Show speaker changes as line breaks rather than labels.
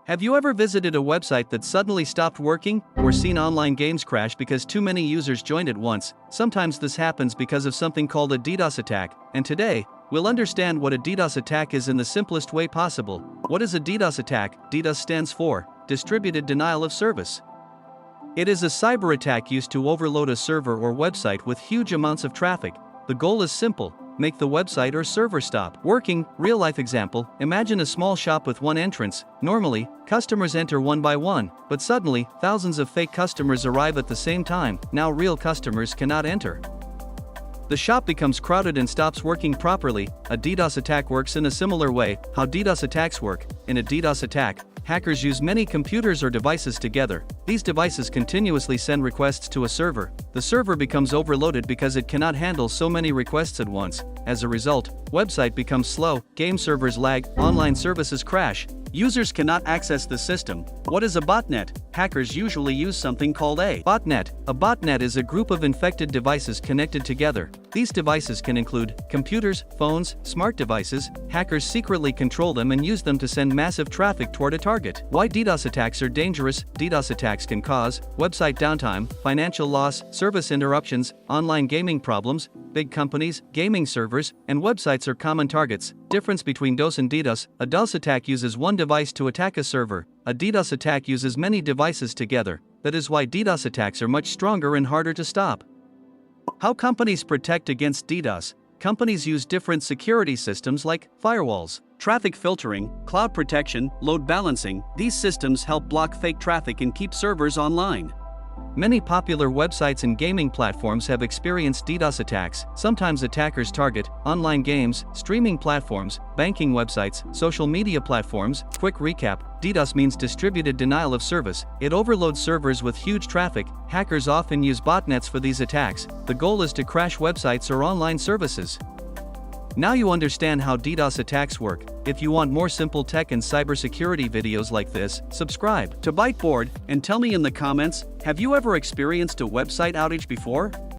Have you ever visited a website that suddenly stopped working, or seen online games crash because too many users joined at once? Sometimes this happens because of something called a DDoS attack, and today, we'll understand what a DDoS attack is in the simplest way possible. What is a DDoS attack? DDoS stands for Distributed Denial of Service. It is a cyber attack used to overload a server or website with huge amounts of traffic. The goal is simple: make the website or server stop working. Real life example: imagine a small shop with one entrance. Normally, customers enter one by one, but suddenly, thousands of fake customers arrive at the same time. Now real customers cannot enter. The shop becomes crowded and stops working properly. A DDoS attack works in a similar way. How DDoS attacks work: in a DDoS attack, hackers use many computers or devices together. These devices continuously send requests to a server. The server becomes overloaded because it cannot handle so many requests at once. As a result, website becomes slow, game servers lag, online services crash. Users cannot access the system. What is a botnet? Hackers usually use something called a botnet. A botnet is a group of infected devices connected together. These devices can include computers, phones, smart devices. Hackers secretly control them and use them to send massive traffic toward a target. Why DDoS attacks are dangerous? DDoS attacks can cause website downtime, financial loss, service interruptions, online gaming problems. Big companies, gaming servers, and websites are common targets. Difference between DOS and DDoS: a DOS attack uses one device to attack a server. A DDoS attack uses many devices together. That is why DDoS attacks are much stronger and harder to stop. How companies protect against DDoS? Companies use different security systems like firewalls, traffic filtering, cloud protection, load balancing. These systems help block fake traffic and keep servers online. Many popular websites and gaming platforms have experienced DDoS attacks. Sometimes attackers target online games, streaming platforms, banking websites, social media platforms. Quick recap: DDoS means distributed denial of service. It overloads servers with huge traffic. Hackers often use botnets for these attacks. The goal is to crash websites or online services. Now you understand how DDoS attacks work. If you want more simple tech and cybersecurity videos like this, subscribe to Byte and tell me in the comments, have you ever experienced a website outage before?